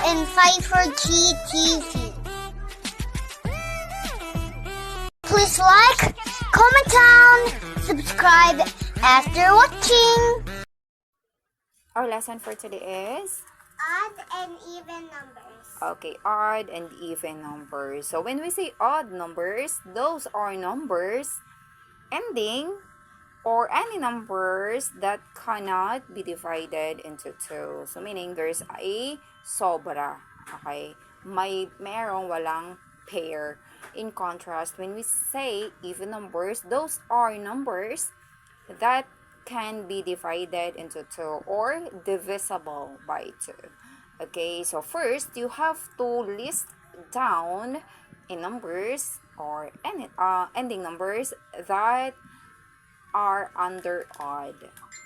and 5 for GTV. Please like, comment down, subscribe after watching. Our lesson for today is Odd and even numbers. okay, odd and even numbers. So when we say odd numbers, those are numbers ending or any numbers that cannot be divided into two. So meaning there's a sobra. Okay? Merong walang pair. In contrast, when we say even numbers, those are numbers that can be divided into two or divisible by two. Okay, so first you have to list down in numbers or any ending numbers that are under odd.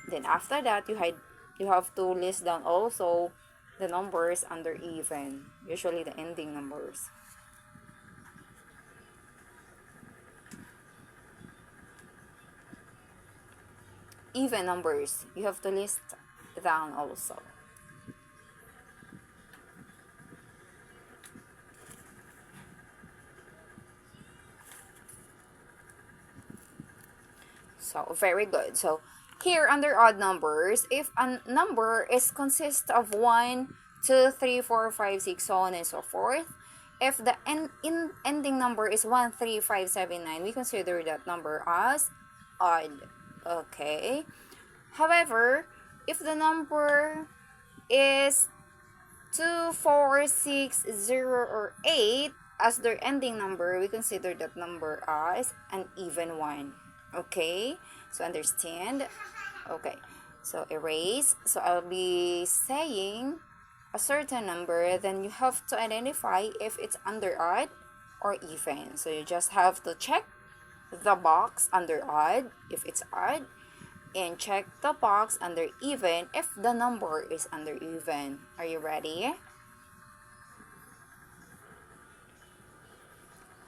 Then after that, you have to list down also the numbers under even, usually the ending numbers. Even numbers, you have to list down also. So, very good. So, here under odd numbers, if a number is consist of 1, 2, 3, 4, 5, 6, so on and so forth, if the ending number is 1, 3, 5, 7, 9, we consider that number as odd. Okay. However, if the number is 2, 4, 6, 0, or 8 as their ending number, we consider that number as an even one. Okay, so understand. Okay, so erase. So I'll be saying a certain number, then you have to identify if it's under odd or even. So you just have to check the box under odd if it's odd, and check the box under even if the number is under even. Are you ready?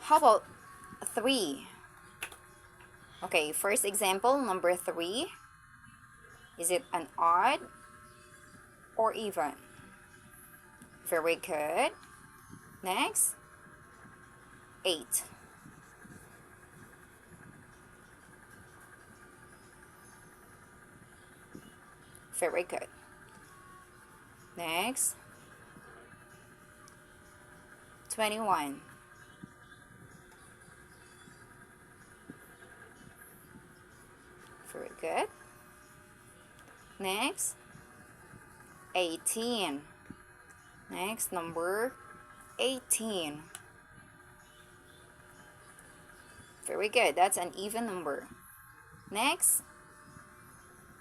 How about 3? Okay, first example, number 3. Is it an odd or even? Very good. Next, 8. Very good. Next, 21. Very good. Next, 18. Next, number 18. Very good. That's an even number. Next,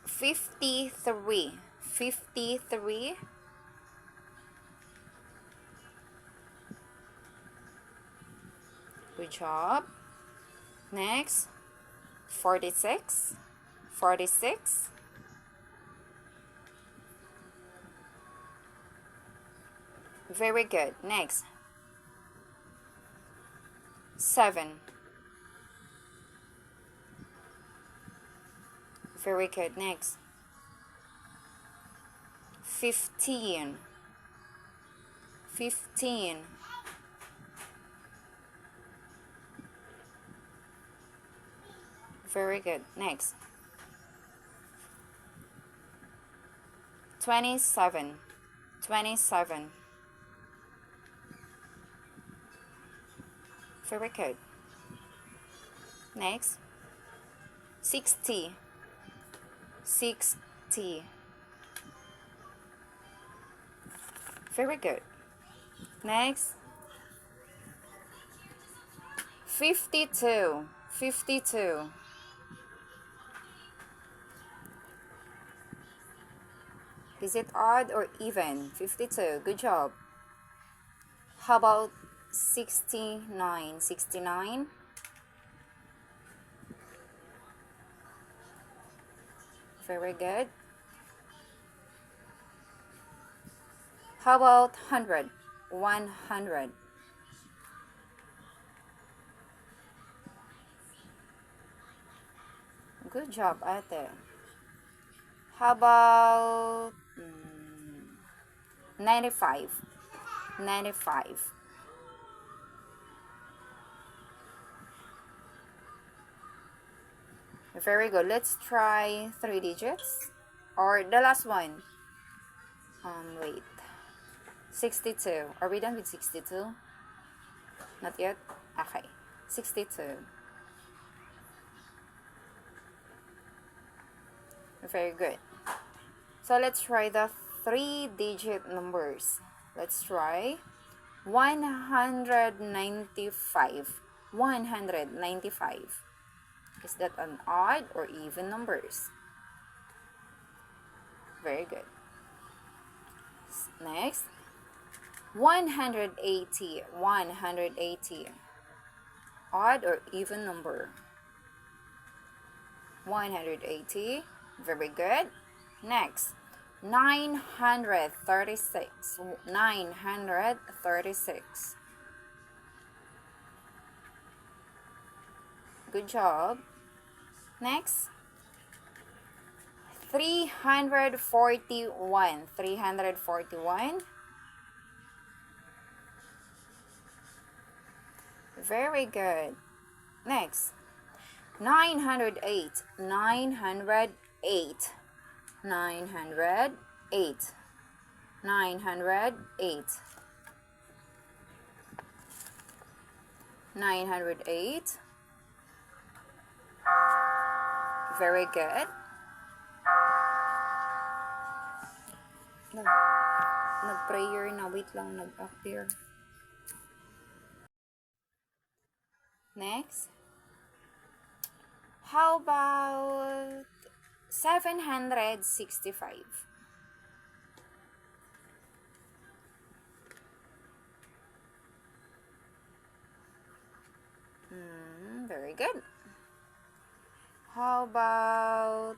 53. 53. Good job. Next, 46. 46. Very good. Next, 7. Very good. Next, 15. 15. Very good. Next, 27. 27. Very good. Next, 60. 60. Very good. Next, 52. 52. Is it odd or even? 52. Good job. How about 69? 69. Very good. How about 100? 100. Good job, ate. How about 95? 95. Very good. Let's try 3 digits. Or the last one. Wait. 62. Are we done with 62? Not yet? Okay. 62. Very good. So let's try the 3-digit numbers. Let's try 195. 195. Is that an odd or even numbers? Very good. Next, 180. 180. Odd or even number? 180. Very good. Next, 936. 936. Good job. Next, 341. 341. Very good. Next, 908. 908. 908. 908. 908. Very good. Nag-prayer na. Wait lang, nag-appear. Next. How about 765? Very good. How about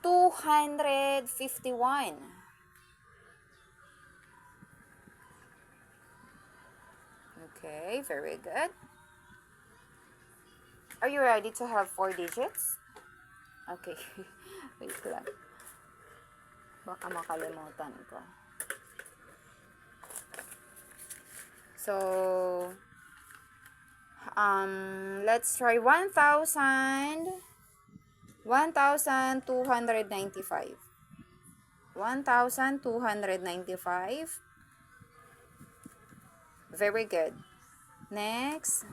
251? Okay, very good. Are you ready to have 4 digits? Okay. Wait lang. Baka makalimutan ko. So, let's try 1,295. 1,295. Very good. Next,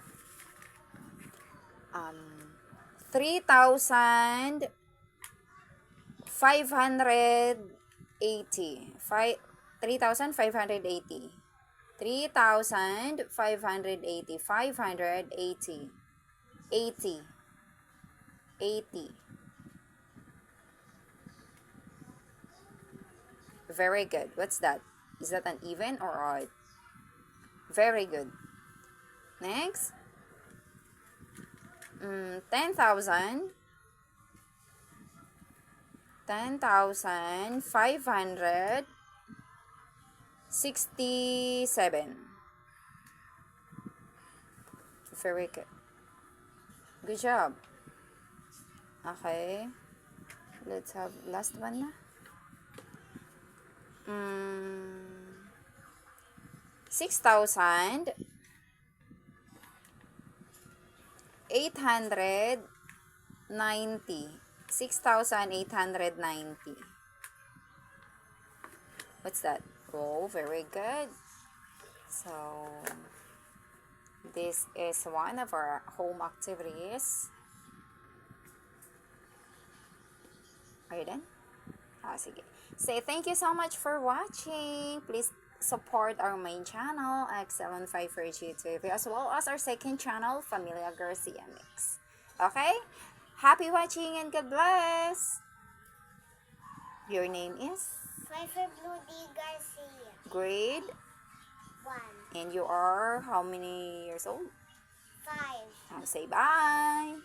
3,580. 3,580. 3,580. 580. 80. 80. Very good. What's that? Is that an even or odd? Very good. Next. 10,000. 10,567. Very good. Good job. Okay. Let's have last one na. 6,890. 6,890. What's that? Oh, very good. So, this is one of our home activities. Are you done? Sige. Say thank you so much for watching. Please support our main channel, Excel-on-5 for YouTube, as well as our second channel, Familia Garcia Mix. Okay? Happy watching and God bless! Your name is? Pfeiffer Blue D. Garcia. Grade? 1. And you are how many years old? 5. Say bye!